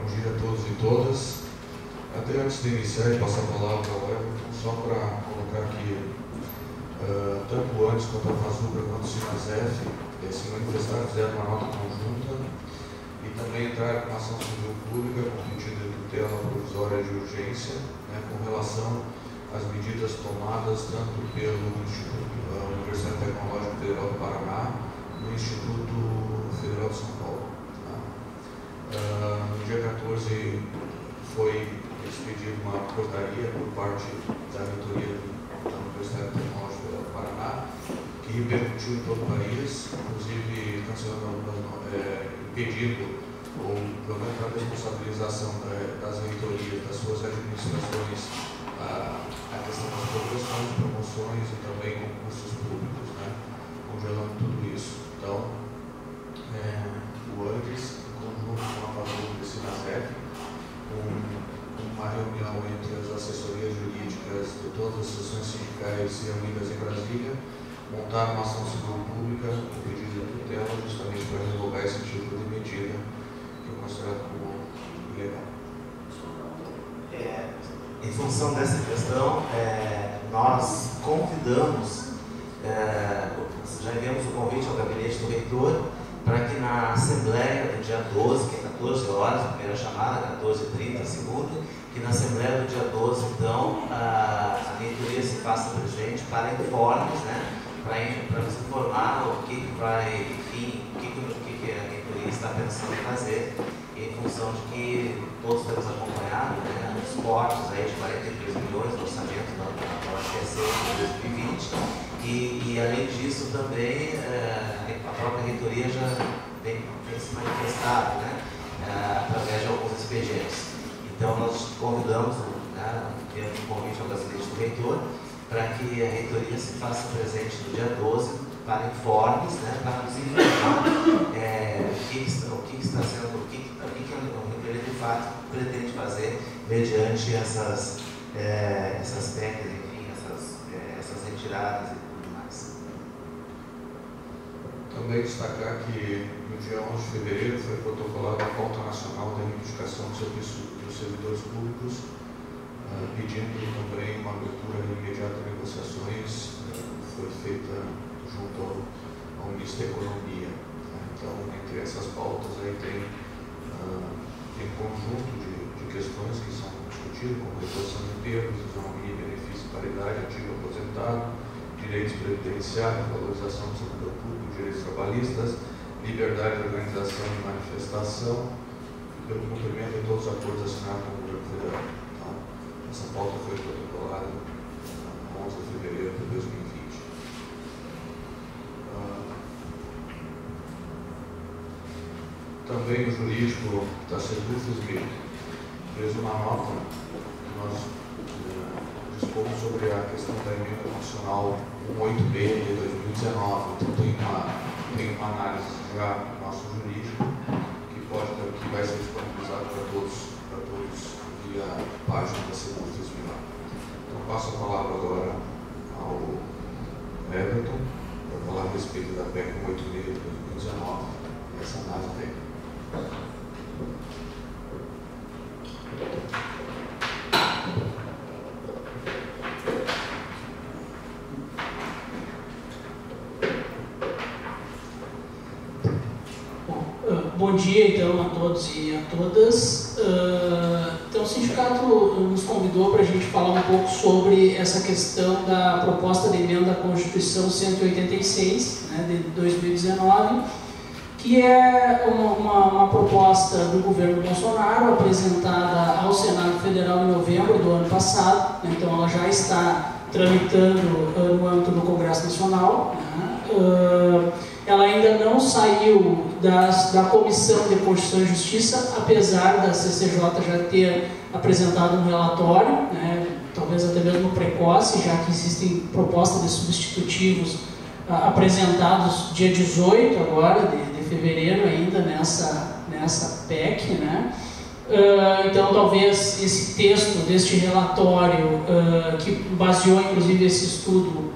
Bom dia a todos e todas. Até antes de iniciar e passar a palavra ao Everton, só para colocar que tanto o ANDES quanto a FASUBRA quanto o SINASEF se manifestaram, fizeram uma nota conjunta e também entraram com ação civil pública com pedido de tutela provisória de urgência, né, com relação às medidas tomadas tanto pelo Instituto Universidade Tecnológica Federal do Paraná e o Instituto Federal de São Paulo. No dia 14 foi expedida uma portaria por parte da reitoria da Universidade Tecnológica Federal do Paraná, que repercutiu em todo o país, inclusive impedindo ou pelo menos a responsabilização das reitorias, das suas administrações, a questão das progressões, promoções e também concursos públicos, né, congelando tudo isso. Então, o ANDES, em conjunto com a FASUBRA e o SINASEF, uma reunião entre as assessorias jurídicas de todas as associações sindicais reunidas em Brasília, montaram uma ação civil pública com pedido de tutela justamente para revogar esse tipo de medida que é considerado como ilegal. Em função dessa questão, nós convidamos, já enviamos o convite ao gabinete do reitor para que na Assembleia do dia 12, que é 14 horas, a primeira chamada, 14h30, a segunda, que na Assembleia do dia 12, então, a reitoria se faça presente para informes, né, para nos informar o que vai, enfim, o que a reitoria está pensando em fazer, em função de que todos temos acompanhado, né, os cortes aí de 43 milhões do orçamento da UFSC de 2020, e além disso também a própria reitoria já tem se manifestado, né, através de alguns expedientes. Então nós convidamos, né, um convite ao gabinete do reitor, para que a reitoria se faça presente no dia 12 para informes, né, para nos informar o que está sendo, o que a reitoria de fato pretende fazer mediante essas PECs, enfim, essas retiradas e tudo mais. Também destacar que no dia 11 de fevereiro foi protocolada a pauta nacional da reivindicação do serviço dos servidores públicos, pedindo também uma abertura imediata de negociações, foi feita junto ao Ministério da Economia. Então, entre essas pautas aí tem um conjunto de questões que são discutidas, como reposição de termos, isonomia, benefício e paridade, antigo aposentado, direitos previdenciários, valorização do servidor público, direitos trabalhistas, liberdade de organização e manifestação, e pelo cumprimento de todos os acordos assinados com o governo federal. Então, essa pauta foi protocolada no 11 de fevereiro de 2020. Também o jurídico da Sedufes me fez uma nota que nós dispomos sobre a questão da emenda constitucional 18B de 2019. Então tem uma análise já do nosso jurídico que vai ser disponibilizado para todos via página da Sedufes Milan. Então passo a palavra agora ao Everton para falar a respeito da PEC 18B de 2019 e essa análise técnica. Bom dia, então, a todos e a todas. Então, o sindicato nos convidou para a gente falar um pouco sobre essa questão da proposta de emenda à Constituição 186, né, de 2019, que é uma proposta do governo Bolsonaro, apresentada ao Senado Federal em novembro do ano passado. Então, ela já está tramitando no âmbito do Congresso Nacional, né? Ela ainda não saiu da Comissão de Constituição e Justiça, apesar da CCJ já ter apresentado um relatório, né, talvez até mesmo precoce, já que existem propostas de substitutivos apresentados dia 18 agora, de fevereiro ainda, nessa PEC, né? Então talvez esse texto deste relatório, que baseou inclusive esse estudo,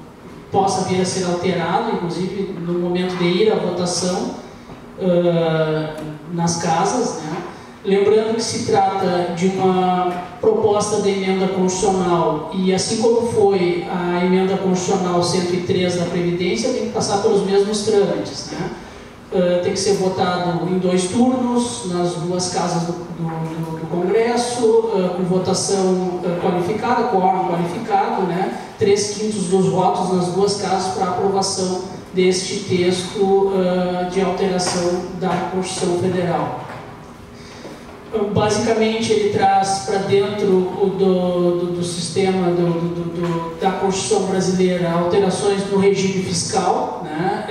possa vir a ser alterado, inclusive no momento de ir à votação nas casas, né? Lembrando que se trata de uma proposta de emenda constitucional e, assim como foi a emenda constitucional 103 da Previdência, tem que passar pelos mesmos trâmites, né? Tem que ser votado em 2 turnos, nas 2 casas do Congresso, com votação qualificada, quórum qualificado, né? 3/5 dos votos nas 2 casas para aprovação deste texto de alteração da Constituição Federal. Basicamente, ele traz para dentro do sistema da Constituição brasileira alterações no regime fiscal, né?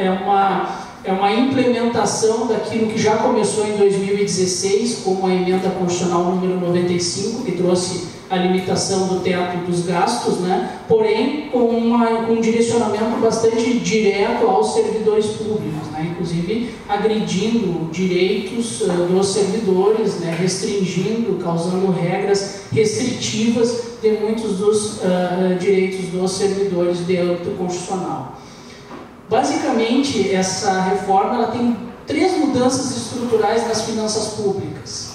É uma implementação daquilo que já começou em 2016, como a emenda constitucional número 95, que trouxe a limitação do teto dos gastos, né? Porém com um direcionamento bastante direto aos servidores públicos, né? Inclusive agredindo direitos dos servidores, né? Restringindo, causando regras restritivas de muitos dos direitos dos servidores de âmbito constitucional. Basicamente, essa reforma ela tem 3 mudanças estruturais nas finanças públicas.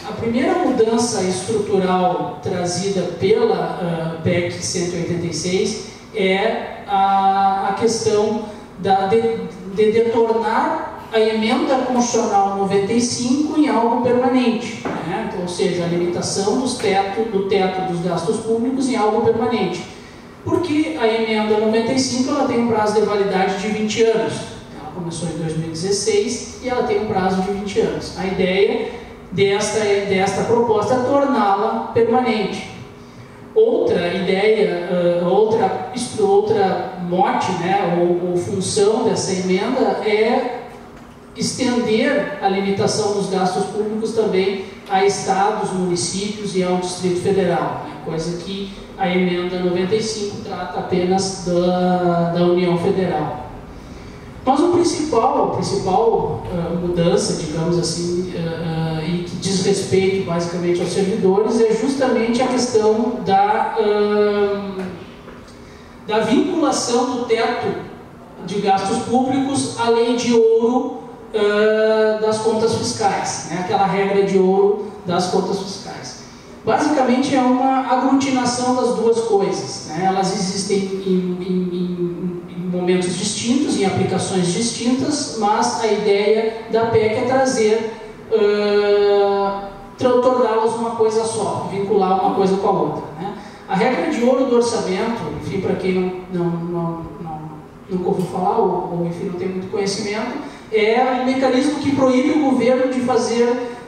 A primeira mudança estrutural trazida pela PEC 186 é a questão de tornar a emenda constitucional 95 em algo permanente, né? Então, ou seja, a limitação do teto dos gastos públicos em algo permanente. Porque a emenda 95 ela tem um prazo de validade de 20 anos. Ela começou em 2016 e ela tem um prazo de 20 anos. A ideia desta proposta é torná-la permanente. Outra ideia, outra mote, né, ou função dessa emenda é estender a limitação dos gastos públicos também a estados, municípios e ao Distrito Federal, né, coisa que a emenda 95 trata apenas da União Federal. Mas a principal mudança, digamos assim, e que diz respeito basicamente aos servidores, é justamente a questão da vinculação do teto de gastos públicos à lei de ouro das contas fiscais, né? Aquela regra de ouro das contas fiscais. Basicamente é uma aglutinação das 2 coisas, né? Elas existem em momentos distintos, em aplicações distintas, mas a ideia da PEC é trazer, torná-las uma coisa só, vincular uma coisa com a outra, né? A regra de ouro do orçamento, enfim, para quem nunca ouviu falar ou enfim, não tem muito conhecimento, é um mecanismo que proíbe o governo de fazer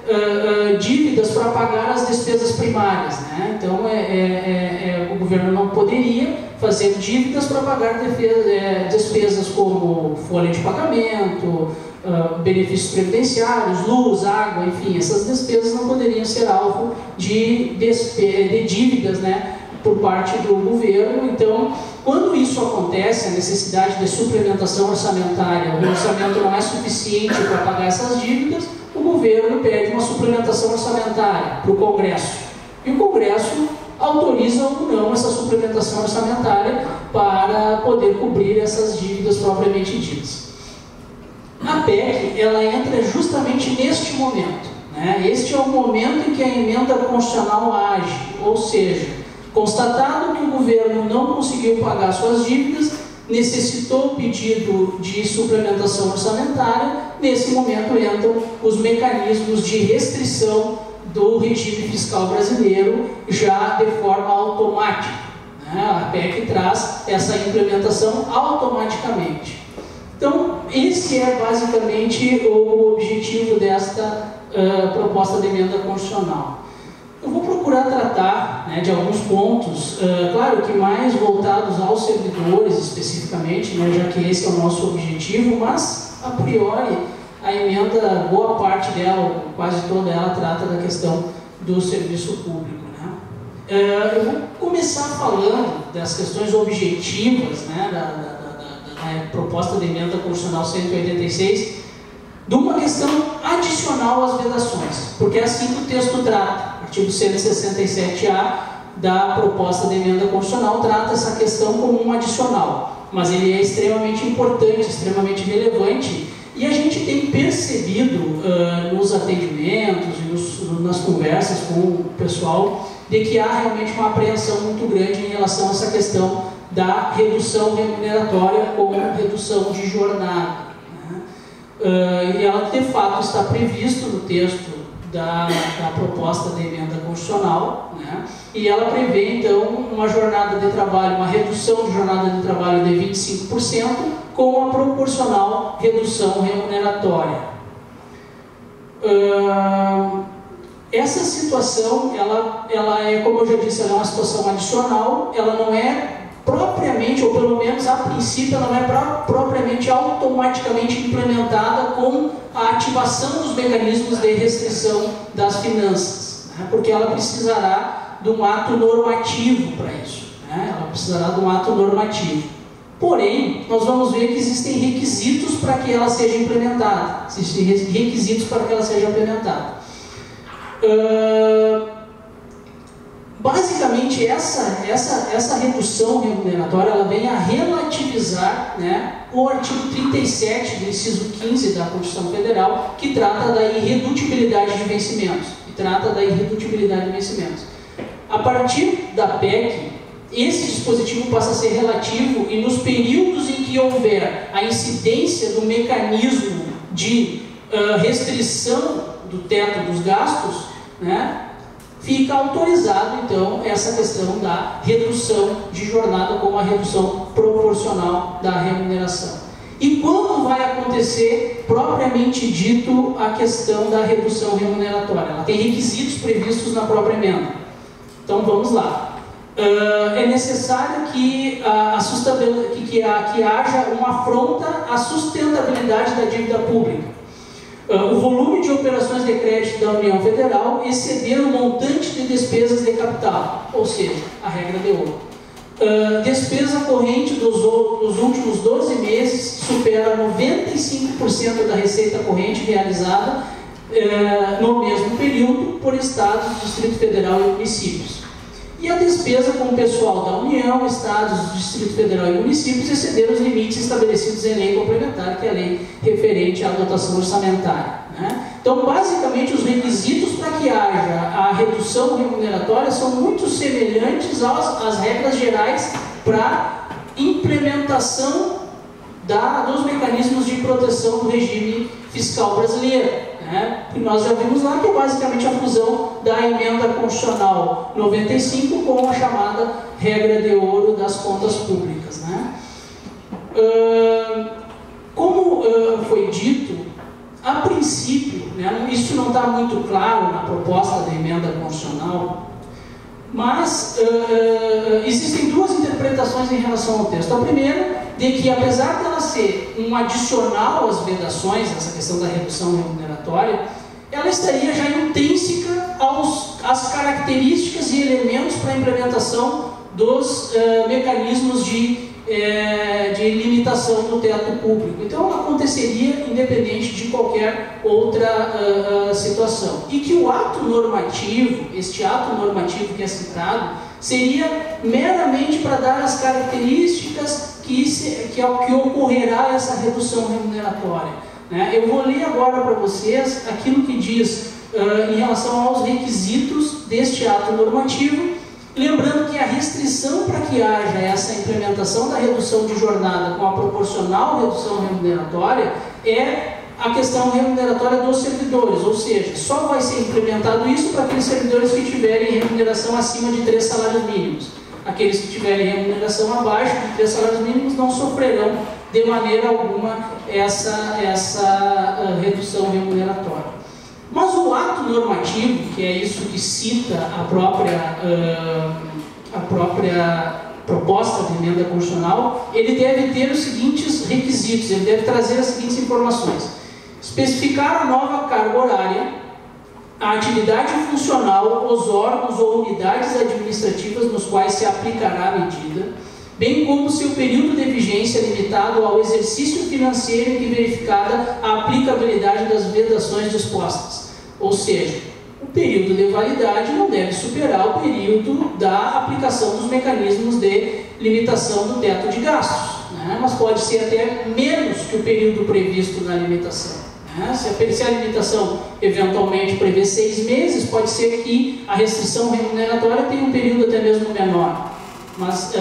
dívidas para pagar as despesas primárias, né? Então, o governo não poderia fazer dívidas para pagar despesas como folha de pagamento, benefícios previdenciários, luz, água, enfim, essas despesas não poderiam ser alvo de dívidas, né, por parte do governo. Então, quando isso acontece, a necessidade de suplementação orçamentária, o orçamento não é suficiente para pagar essas dívidas, o governo pede uma suplementação orçamentária para o Congresso. E o Congresso autoriza ou não essa suplementação orçamentária para poder cobrir essas dívidas propriamente ditas. A PEC, ela entra justamente neste momento, né? Este é o momento em que a emenda constitucional age, ou seja, constatado que o governo não conseguiu pagar suas dívidas, necessitou o pedido de suplementação orçamentária, nesse momento entram os mecanismos de restrição do regime fiscal brasileiro já de forma automática, né? A PEC traz essa implementação automaticamente. Então, esse é basicamente o objetivo desta proposta de emenda constitucional. Eu vou procurar tratar, né, de alguns pontos, claro que mais voltados aos servidores especificamente, né, já que esse é o nosso objetivo, mas, a priori, a emenda, boa parte dela, quase toda ela, trata da questão do serviço público, né? Eu vou começar falando das questões objetivas, né, da proposta de emenda constitucional 186, de uma questão adicional às vedações, porque é assim que o texto trata. O artigo 167A da proposta de emenda constitucional trata essa questão como um adicional, mas ele é extremamente importante, extremamente relevante, E a gente tem percebido nos atendimentos e nas conversas com o pessoal de que há realmente uma apreensão muito grande em relação a essa questão da redução remuneratória ou redução de jornada, né? E ela de fato está previsto no texto da proposta de emenda constitucional, né? E ela prevê então uma jornada de trabalho, uma redução de jornada de trabalho de 25% com a proporcional redução remuneratória. Essa situação, ela é, como eu já disse, ela é uma situação adicional, ela não é propriamente, ou pelo menos a princípio, ela não é propriamente automaticamente implementada com a ativação dos mecanismos de restrição das finanças, né? Porque ela precisará de um ato normativo para isso, né? Ela precisará de um ato normativo. Porém, nós vamos ver que existem requisitos para que ela seja implementada. Existem requisitos para que ela seja implementada. Basicamente, essa redução remuneratória ela vem a relativizar, né, o artigo 37 do inciso 15 da Constituição Federal, que trata da irredutibilidade de vencimentos. A partir da PEC, esse dispositivo passa a ser relativo e nos períodos em que houver a incidência do mecanismo de restrição do teto dos gastos, né, fica autorizado, então, essa questão da redução de jornada como a redução proporcional da remuneração. E quando vai acontecer, propriamente dito, a questão da redução remuneratória? Ela tem requisitos previstos na própria emenda. Então, vamos lá. É necessário que haja uma afronta à sustentabilidade da dívida pública. O volume de operações de crédito da União Federal exceder o montante de despesas de capital, ou seja, a regra de ouro. Despesa corrente dos últimos 12 meses supera 95% da receita corrente realizada no mesmo período por estados, Distrito Federal e municípios. E a despesa com o pessoal da União, estados, Distrito Federal e municípios exceder os limites estabelecidos em lei complementar, que é a lei referente à dotação orçamentária, né? Então, basicamente, os requisitos para que haja a redução remuneratória são muito semelhantes às regras gerais para implementação dos mecanismos de proteção do regime fiscal brasileiro, né? E nós já vimos lá que é basicamente a fusão da emenda constitucional 95 com a chamada regra de ouro das contas públicas, né? Como foi dito, a princípio, né, isso não está muito claro na proposta da emenda constitucional, mas existem duas interpretações em relação ao texto. A primeira, de que apesar dela ser um adicional às vedações, essa questão da redução remuneratória, ela estaria já intrínseca às características e elementos para a implementação dos mecanismos de limitação do teto público. Então, ela aconteceria independente de qualquer outra situação. E que o ato normativo, este ato normativo que é citado, seria meramente para dar as características que ocorrerá essa redução remuneratória, né? Eu vou ler agora para vocês aquilo que diz em relação aos requisitos deste ato normativo, lembrando que a restrição para que haja essa implementação da redução de jornada com a proporcional redução remuneratória é a questão remuneratória dos servidores, ou seja, só vai ser implementado isso para aqueles servidores que tiverem remuneração acima de 3 salários mínimos. Aqueles que tiverem remuneração abaixo de 3 salários mínimos não sofrerão de maneira alguma essa redução remuneratória. Mas o ato normativo, que é isso que cita a própria proposta de emenda constitucional, ele deve ter os seguintes requisitos, ele deve trazer as seguintes informações: especificar a nova carga horária, a atividade funcional, os órgãos ou unidades administrativas nos quais se aplicará a medida, bem como seu período de vigência limitado ao exercício financeiro em que verificada a aplicabilidade das vedações dispostas. Ou seja, o período de validade não deve superar o período da aplicação dos mecanismos de limitação do teto de gastos, né? né? Mas pode ser até menos que o período previsto na limitação. Né? Se a limitação eventualmente prevê 6 meses, pode ser que a restrição remuneratória tenha um período até mesmo menor. Mas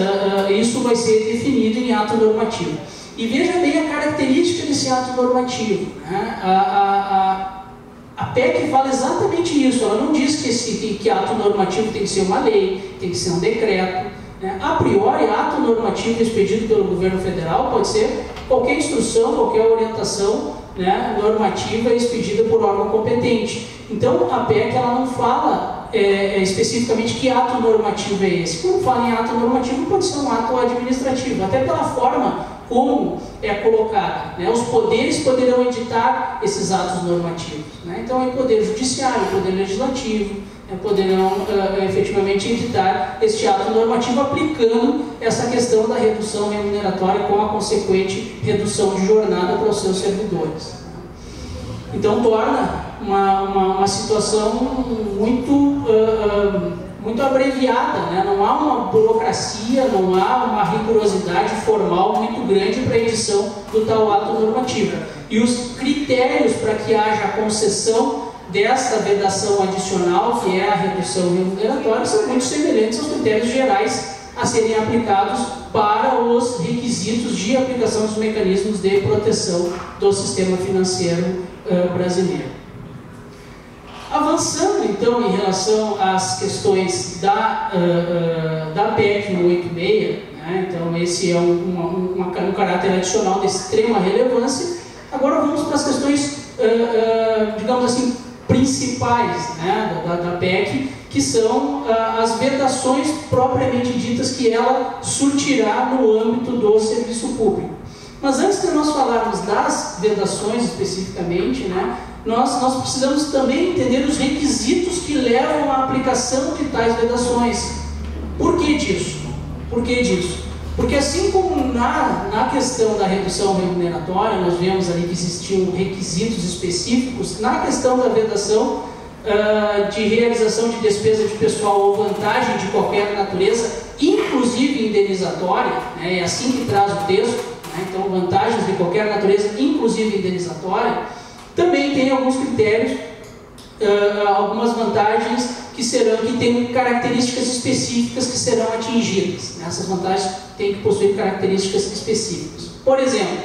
isso vai ser definido em ato normativo. E veja bem a característica desse ato normativo. Né? A PEC fala exatamente isso. Ela não diz que ato normativo tem que ser uma lei, tem que ser um decreto. Né? A priori, ato normativo expedido pelo governo federal pode ser qualquer instrução, qualquer orientação, né, normativa expedida por órgão competente. Então, a PEC ela não fala especificamente que ato normativo é esse. Quando fala em ato normativo, pode ser um ato administrativo, até pela forma como é colocada. Né? Os poderes poderão editar esses atos normativos. Né? Então, é o Poder Judiciário, o Poder Legislativo, poderão efetivamente editar este ato normativo aplicando essa questão da redução remuneratória com a consequente redução de jornada para os seus servidores. Então, torna uma situação muito abreviada, né? Não há uma burocracia, não há uma rigorosidade formal muito grande para a edição do tal ato normativo. E os critérios para que haja a concessão desta vedação adicional, que é a redução remuneratória, são muito semelhantes aos critérios gerais a serem aplicados para os requisitos de aplicação dos mecanismos de proteção do sistema financeiro brasileiro. Avançando então em relação às questões da PEC 186, né? Então esse é um caráter adicional de extrema relevância. Agora vamos para as questões, digamos assim, principais, né, da PEC, que são as vedações propriamente ditas que ela surtirá no âmbito do serviço público. Mas antes de nós falarmos das vedações especificamente, né, nós precisamos também entender os requisitos que levam à aplicação de tais vedações. Por que disso? Por que disso? Porque assim como na questão da redução remuneratória, nós vemos ali que existiam requisitos específicos, na questão da vedação de realização de despesa de pessoal ou vantagem de qualquer natureza, inclusive indenizatória, né, é assim que traz o texto, né, então vantagens de qualquer natureza, inclusive indenizatória, também tem alguns critérios, algumas vantagens que têm características específicas que serão atingidas. Essas vantagens têm que possuir características específicas. Por exemplo,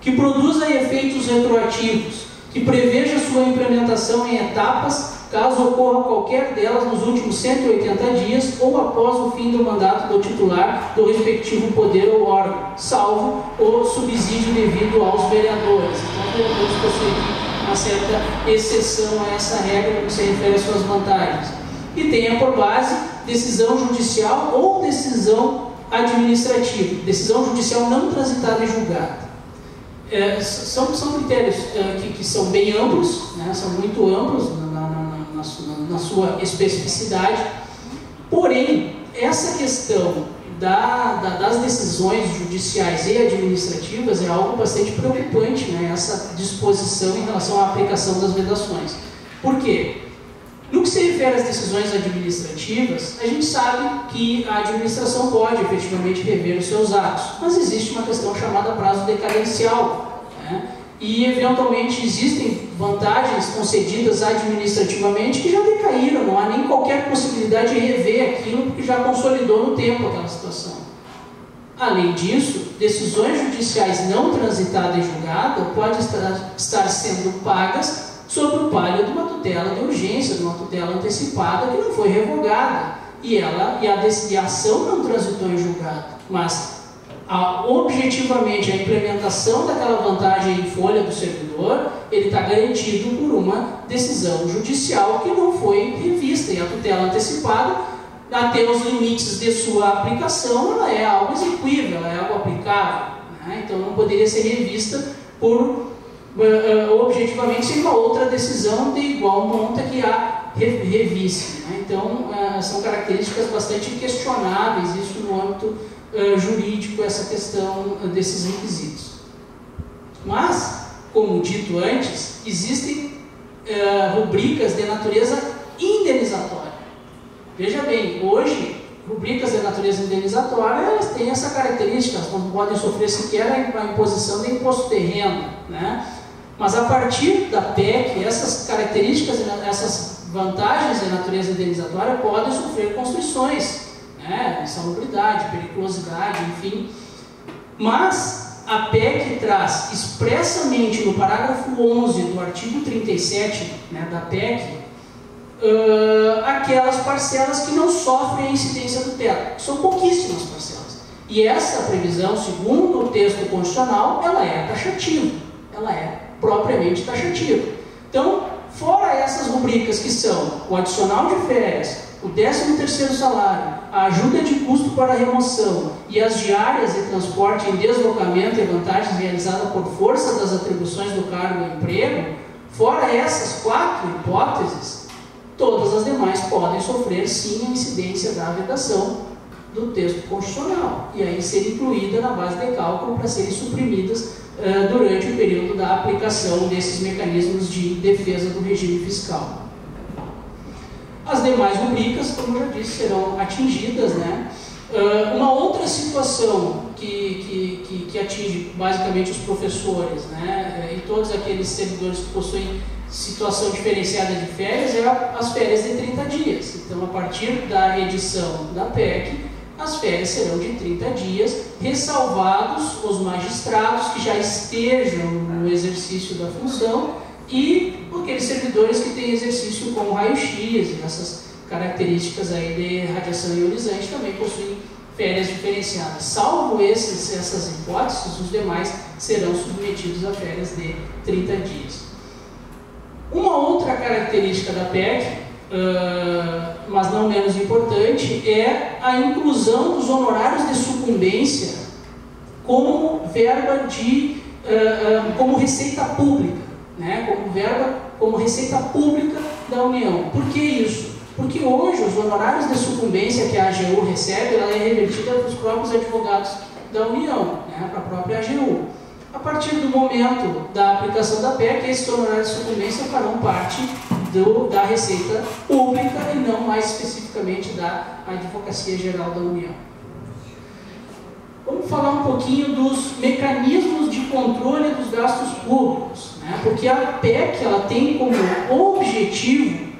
que produza efeitos retroativos, que preveja sua implementação em etapas, caso ocorra qualquer delas nos últimos 180 dias ou após o fim do mandato do titular do respectivo poder ou órgão, salvo o subsídio devido aos vereadores. Então, os vereadores possuem uma certa exceção a essa regra no que se refere às suas vantagens. E tenha por base decisão judicial ou decisão administrativa, decisão judicial não transitada em julgado. São critérios que são bem amplos, né? São muito amplos na sua especificidade, porém, essa questão das decisões judiciais e administrativas é algo bastante preocupante, né? Essa disposição em relação à aplicação das vedações. Por quê? No que se refere às decisões administrativas, a gente sabe que a administração pode efetivamente rever os seus atos, mas existe uma questão chamada prazo decadencial, né? E eventualmente existem vantagens concedidas administrativamente que já decaíram, não há nem qualquer possibilidade de rever aquilo porque já consolidou no tempo aquela situação. Além disso, decisões judiciais não transitadas em julgado podem estar sendo pagas sob o palio de uma tutela de urgência, de uma tutela antecipada que não foi revogada e a ação não transitou em julgado, mas objetivamente a implementação daquela vantagem em folha do servidor, ele está garantido por uma decisão judicial que não foi revista, e a tutela antecipada, até os limites de sua aplicação, ela é algo exequível, ela é algo aplicável, né? Então não poderia ser revista objetivamente sem uma outra decisão de igual monta que a revisse, né? Então são características bastante questionáveis, isso no âmbito jurídico, essa questão desses requisitos. Mas, como dito antes, existem rubricas de natureza indenizatória. Veja bem, hoje rubricas de natureza indenizatória, elas têm essa característica, elas não podem sofrer sequer a imposição de imposto de renda, né? Mas a partir da PEC, essas características, essas vantagens de natureza indenizatória podem sofrer constrições, né? Insalubridade, periculosidade, enfim. Mas a PEC traz expressamente no parágrafo 11 do artigo 37, né, da PEC, aquelas parcelas que não sofrem a incidência do teto. São pouquíssimas parcelas. E essa previsão, segundo o texto constitucional, ela é taxativa. Ela é propriamente taxativa. Então, fora essas rubricas que são o adicional de férias, o 13º salário, a ajuda de custo para a remoção e as diárias de transporte em deslocamento e vantagens realizadas por força das atribuições do cargo e emprego, fora essas 4 hipóteses, todas as demais podem sofrer sim a incidência da vedação do texto constitucional e aí ser incluída na base de cálculo para serem suprimidas durante o período da aplicação desses mecanismos de defesa do regime fiscal. As demais rubricas, como eu já disse, serão atingidas, né? Uma outra situação que atinge basicamente os professores, né, e todos aqueles servidores que possuem situação diferenciada de férias é as férias de 30 dias. Então, a partir da edição da PEC, as férias serão de 30 dias, ressalvados os magistrados que já estejam no exercício da função e aqueles servidores que têm exercício como raio-x e essas características aí de radiação ionizante também possuem férias diferenciadas. Salvo essas hipóteses, os demais serão submetidos a férias de 30 dias. Uma outra característica da PEC, mas não menos importante, é a inclusão dos honorários de sucumbência como verba como receita pública, né? Como receita pública da União. Por que isso? Porque hoje os honorários de sucumbência que a AGU recebe, ela é revertida para os próprios advogados da União, né? Para a própria AGU. A partir do momento da aplicação da PEC, esses honorários de sucumbência farão parte da Receita Pública e não mais especificamente da Advocacia Geral da União. Vamos falar um pouquinho dos mecanismos de controle dos gastos públicos, né? Porque a PEC ela tem como objetivo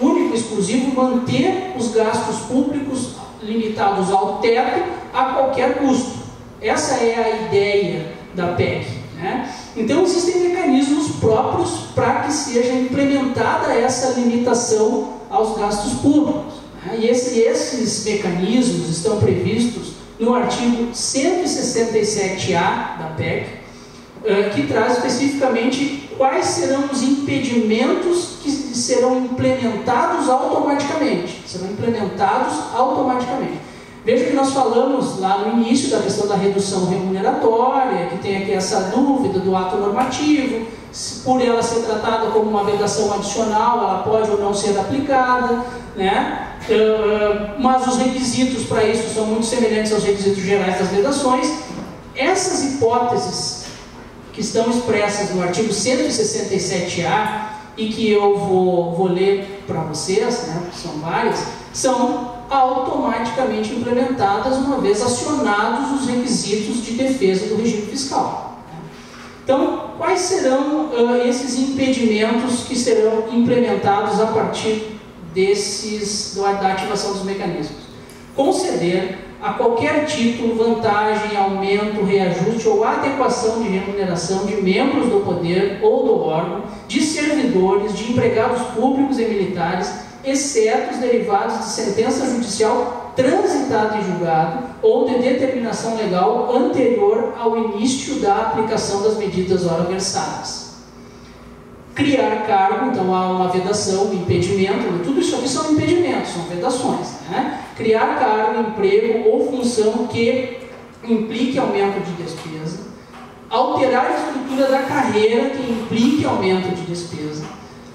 único e exclusivo manter os gastos públicos limitados ao teto a qualquer custo. Essa é a ideia da PEC, né? Então existem mecanismos próprios para que seja implementada essa limitação aos gastos públicos, né? E esses mecanismos estão previstos no artigo 167A da PEC, que traz especificamente quais serão os impedimentos que serão implementados automaticamente. Veja que nós falamos lá no início da questão da redução remuneratória, que tem aqui essa dúvida do ato normativo, por ela ser tratada como uma vedação adicional, ela pode ou não ser aplicada, né? Mas os requisitos para isso são muito semelhantes aos requisitos gerais das vedações. Essas hipóteses que estão expressas no artigo 167A e que eu vou ler para vocês, né, que são várias, são automaticamente implementadas uma vez acionados os requisitos de defesa do regime fiscal. Então, quais serão esses impedimentos que serão implementados a partir da ativação dos mecanismos? Conceder a qualquer título, vantagem, aumento, reajuste ou adequação de remuneração de membros do poder ou do órgão, de servidores, de empregados públicos e militares, exceto os derivados de sentença judicial transitada em julgado ou de determinação legal anterior ao início da aplicação das medidas ora versadas. Criar cargo, então há uma vedação, um impedimento, tudo isso aqui são impedimentos, são vedações, né? Criar cargo, emprego ou função que implique aumento de despesa, alterar a estrutura da carreira que implique aumento de despesa,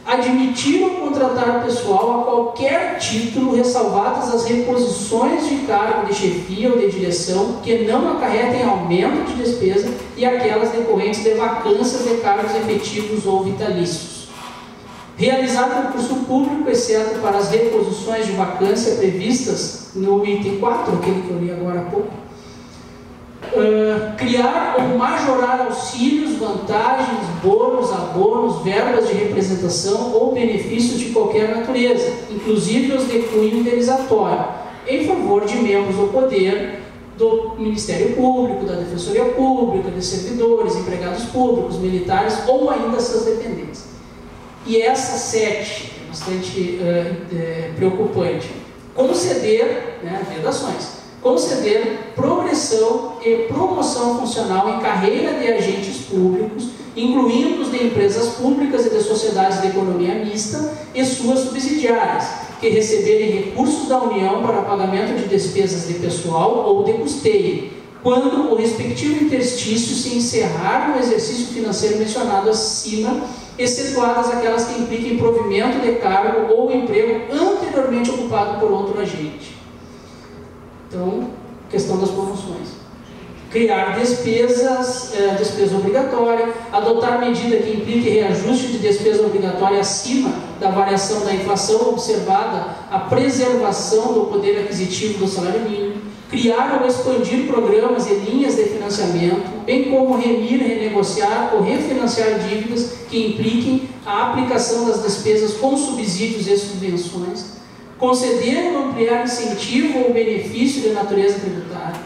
admitir ou contratar pessoal a qualquer título, ressalvadas as reposições de cargo de chefia ou de direção que não acarretem aumento de despesa e aquelas decorrentes de vacâncias de cargos efetivos ou vitalícios. Realizar concurso público, exceto para as reposições de vacância previstas no item 4, aquele que eu li agora há pouco. Criar ou majorar auxílios, vantagens, bônus, abonos, verbas de representação ou benefícios de qualquer natureza, inclusive os de cunho indenizatório, em favor de membros do poder do Ministério Público, da Defensoria Pública, de servidores, empregados públicos, militares ou ainda seus dependentes. E essa 7 é bastante preocupante. Conceder, vedações, conceder progressão e promoção funcional em carreira de agentes públicos, incluindo os de empresas públicas e de sociedades de economia mista e suas subsidiárias, que receberem recursos da União para pagamento de despesas de pessoal ou de custeio, quando o respectivo interstício se encerrar no exercício financeiro mencionado acima, excetuadas aquelas que impliquem provimento de cargo ou emprego anteriormente ocupado por outro agente. Então, questão das promoções. Criar despesa obrigatória, adotar medida que implique reajuste de despesa obrigatória acima da variação da inflação observada a preservação do poder aquisitivo do salário mínimo, criar ou expandir programas e linhas de financiamento, bem como remir, renegociar ou refinanciar dívidas que impliquem a aplicação das despesas com subsídios e subvenções, conceder ou ampliar incentivo ou benefício de natureza tributária,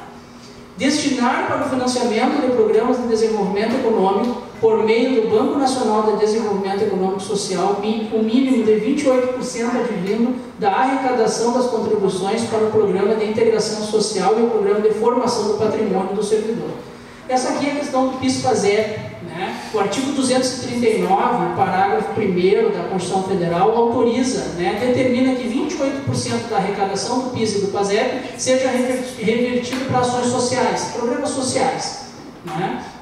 destinar para o financiamento de programas de desenvolvimento econômico por meio do Banco Nacional de Desenvolvimento Econômico e Social o mínimo de 28% advindo da arrecadação das contribuições para o Programa de Integração Social e o Programa de Formação do Patrimônio do Servidor. Essa aqui é a questão do PIS/PASEP. O artigo 239, parágrafo 1º da Constituição Federal, autoriza, determina que 28% da arrecadação do PIS e do PASEP seja revertido para ações sociais, programas sociais.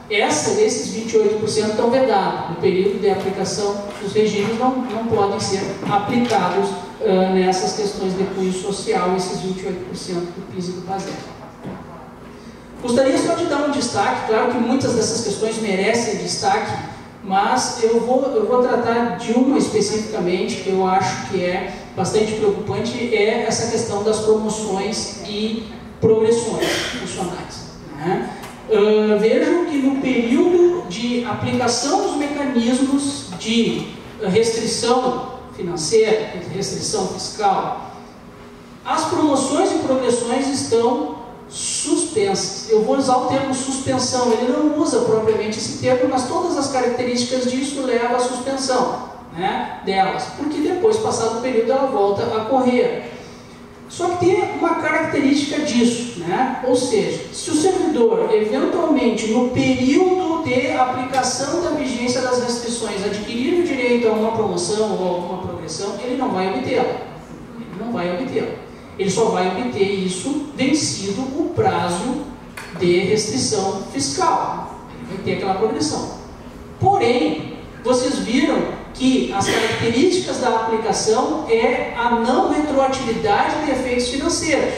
Esses 28% estão vedados. No período de aplicação dos regimes não podem ser aplicados nessas questões de cunho social, esses 28% do PIS e do PASEP. Gostaria só de dar um destaque, claro que muitas dessas questões merecem destaque, mas eu vou tratar de uma especificamente que eu acho que é bastante preocupante, é essa questão das promoções e progressões funcionais. Vejo que no período de aplicação dos mecanismos de restrição financeira, restrição fiscal, as promoções e progressões estão suspensas. Eu vou usar o termo suspensão, ele não usa propriamente esse termo, mas todas as características disso levam à suspensão delas, porque depois, passado o período, ela volta a correr. Só que tem uma característica disso, ou seja, se o servidor, eventualmente, no período de aplicação da vigência das restrições, adquirir o direito a uma promoção ou a alguma progressão, ele não vai obtê-la. Ele não vai obtê-la. Ele só vai obter isso vencido o prazo de restrição fiscal. Ele vai ter aquela progressão. Porém, vocês viram que as características da aplicação é a não retroatividade de efeitos financeiros.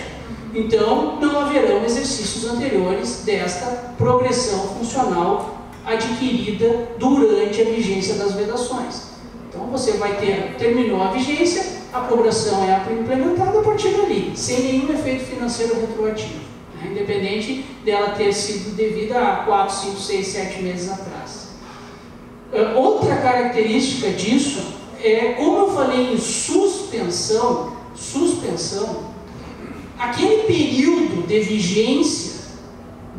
Então, não haverão exercícios anteriores desta progressão funcional adquirida durante a vigência das vedações. Então, você vai ter, terminou a vigência, a progressão é implementada a partir dali, sem nenhum efeito financeiro retroativo, independente dela ter sido devida a 4, 5, 6, 7 meses atrás. Outra característica disso é, como eu falei em suspensão, aquele período de vigência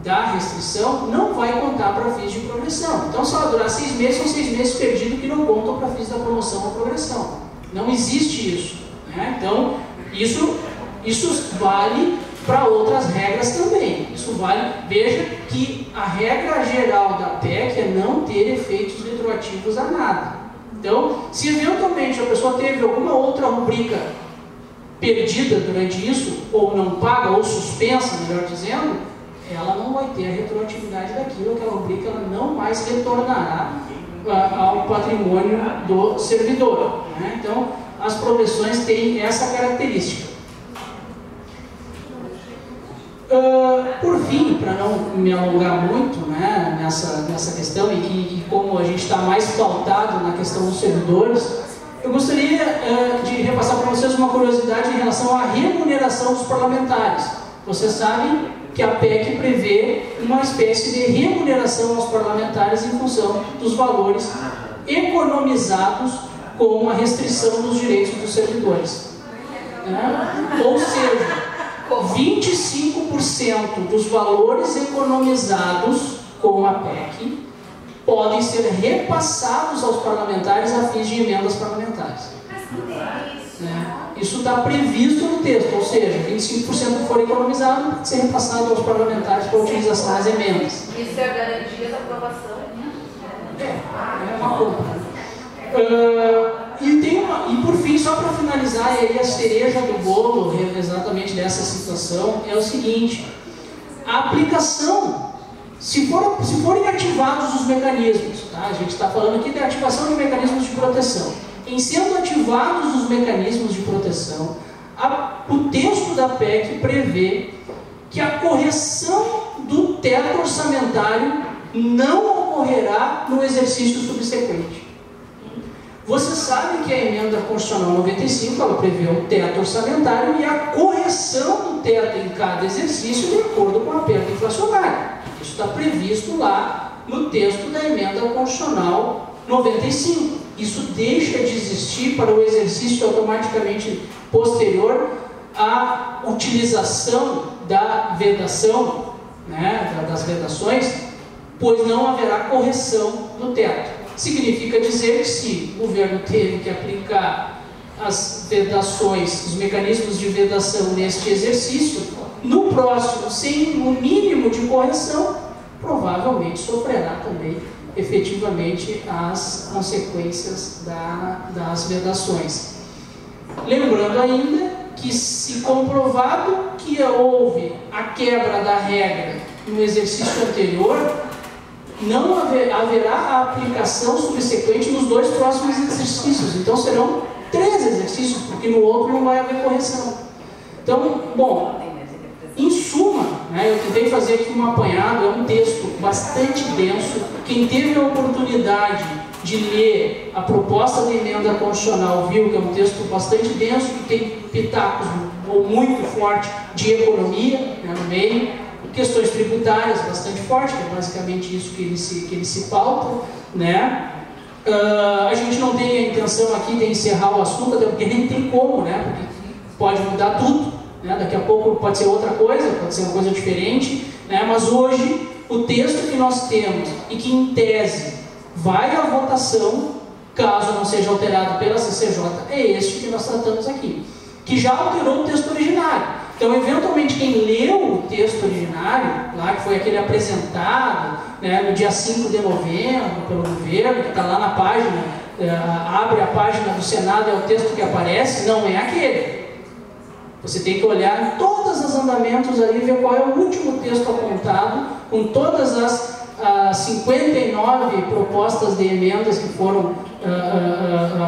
da restrição não vai contar para fins de progressão. Então, se ela durar 6 meses, são 6 meses perdidos que não contam para fins da promoção ou progressão. Não existe isso. Então, isso vale para outras regras também. Isso vale, veja que a regra geral da PEC é não ter efeitos retroativos a nada. Então, se eventualmente a pessoa teve alguma outra rubrica perdida durante isso, ou não paga, ou suspensa, melhor dizendo, ela não vai ter a retroatividade daquilo, aquela rubrica ela não mais retornará ao patrimônio do servidor. Então, as progressões têm essa característica. Por fim, para não me alongar muito nessa questão, e como a gente está mais pautado na questão dos servidores, Eu gostaria de repassar para vocês uma curiosidade em relação à remuneração dos parlamentares. Vocês sabem que a PEC prevê uma espécie de remuneração aos parlamentares em função dos valores economizados com a restrição dos direitos dos servidores. Ou seja, 25% dos valores economizados com a PEC podem ser repassados aos parlamentares a fins de emendas parlamentares. Isso está previsto no texto, ou seja, 25% que for economizado pode ser repassado aos parlamentares para a utilização das emendas. Isso é a garantia da aprovação? É uma compra. E por fim, só para finalizar, e aí a cereja do bolo exatamente dessa situação é o seguinte: a aplicação, se forem ativados os mecanismos, tá? A gente está falando aqui de ativação de mecanismos de proteção. Em sendo ativados os mecanismos de proteção, o texto da PEC prevê que a correção do teto orçamentário não ocorrerá no exercício subsequente. Vocês sabem que a emenda constitucional 95 ela prevê um teto orçamentário e a correção do teto em cada exercício de acordo com a perda inflacionária. Isso está previsto lá no texto da emenda constitucional 95. Isso deixa de existir para o exercício automaticamente posterior à utilização da vedação, das vedações, pois não haverá correção do teto. Significa dizer que se o governo teve que aplicar as vedações, os mecanismos de vedação neste exercício, no próximo, sem o mínimo de correção, provavelmente sofrerá também efetivamente as consequências das vedações. Lembrando ainda que, se comprovado que houve a quebra da regra no exercício anterior, não haverá a aplicação subsequente nos dois próximos exercícios. Então serão 3 exercícios, porque no outro não vai haver correção. Então, bom, em suma, eu tentei fazer aqui um apanhado, é um texto bastante denso. Quem teve a oportunidade de ler a proposta de emenda constitucional viu que é um texto bastante denso, que tem pitacos muito forte de economia no meio, questões tributárias bastante fortes, que é basicamente isso que ele se pauta, a gente não tem a intenção aqui de encerrar o assunto, até porque nem tem como, porque pode mudar tudo, daqui a pouco pode ser outra coisa, pode ser uma coisa diferente, mas hoje o texto que nós temos e que em tese vai à votação, caso não seja alterado pela CCJ, é este que nós tratamos aqui, que já alterou o texto originário. Então, eventualmente, quem leu o texto originário, lá que foi aquele apresentado no dia 5 de novembro pelo governo, que está lá na página, abre a página do Senado, é o texto que aparece, não é aquele. Você tem que olhar em todos os andamentos ali e ver qual é o último texto apontado, com todas as 59 propostas de emendas que foram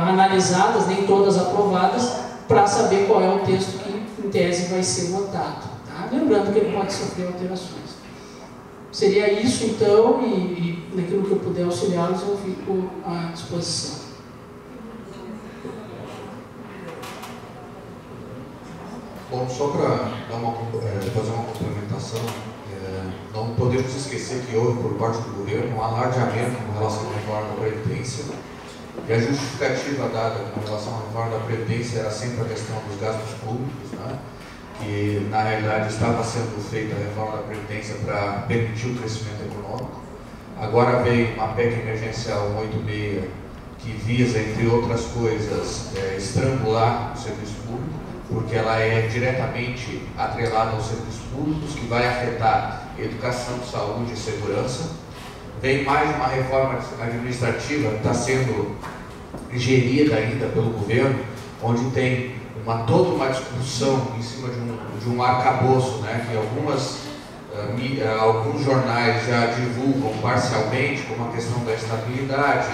analisadas, nem todas aprovadas, para saber qual é o texto que em tese vai ser votado. Lembrando que ele pode sofrer alterações. Seria isso então, e naquilo que eu puder auxiliá-los, eu fico à disposição. Bom, só para fazer uma complementação, não podemos esquecer que houve por parte do governo um alardeamento com relação à reforma da Previdência, e a justificativa dada com relação à reforma da Previdência era sempre a questão dos gastos públicos, que na realidade estava sendo feita a reforma da Previdência para permitir o crescimento econômico. Agora veio uma PEC emergencial 186 que visa, entre outras coisas, estrangular o serviço público, porque ela é diretamente atrelada aos serviços públicos, que vai afetar educação, saúde e segurança. Vem mais uma reforma administrativa que está sendo gerida ainda pelo governo, onde tem toda uma discussão em cima de um arcabouço, que alguns jornais já divulgam parcialmente, como a questão da estabilidade.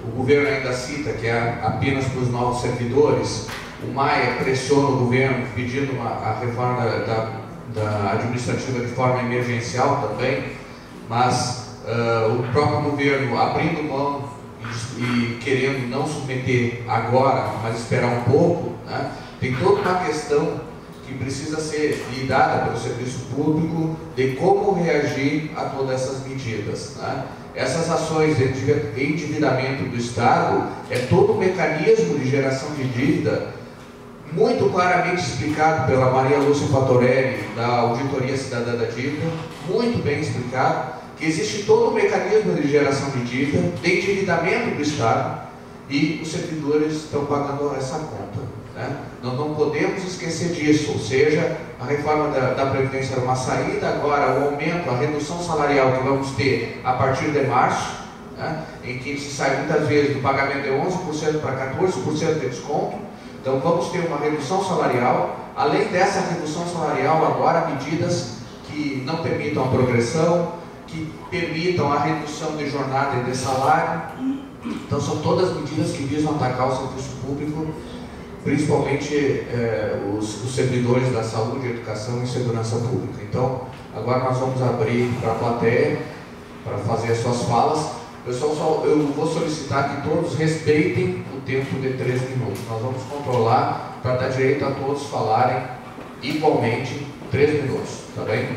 O governo ainda cita que é apenas para os novos servidores. O Maia pressiona o governo pedindo a reforma da administrativa de forma emergencial também, mas o próprio governo abrindo mão e querendo não submeter agora, mas esperar um pouco, né, tem toda uma questão que precisa ser lidada pelo serviço público de como reagir a todas essas medidas, né? Essas ações de endividamento do Estado é todo um mecanismo de geração de dívida muito claramente explicado pela Maria Lúcia Fatorelli, da Auditoria Cidadã da Dívida, muito bem explicado, que existe todo um mecanismo de geração de dívida, de endividamento do Estado, e os servidores estão pagando essa conta, né? Nós não podemos esquecer disso, ou seja, a reforma da Previdência era uma saída, agora o aumento, a redução salarial que vamos ter a partir de março, né, em que se sai muitas vezes do pagamento de 11% para 14% de desconto. Então vamos ter uma redução salarial. Além dessa redução salarial, agora medidas que não permitam a progressão, que permitam a redução de jornada e de salário. Então são todas medidas que visam atacar o serviço público, principalmente os servidores da saúde, educação e segurança pública. Então agora nós vamos abrir para a plateia para fazer as suas falas. Pessoal, eu vou solicitar que todos respeitem o tempo de 3 minutos. Nós vamos controlar para dar direito a todos falarem igualmente 3 minutos, tá bem?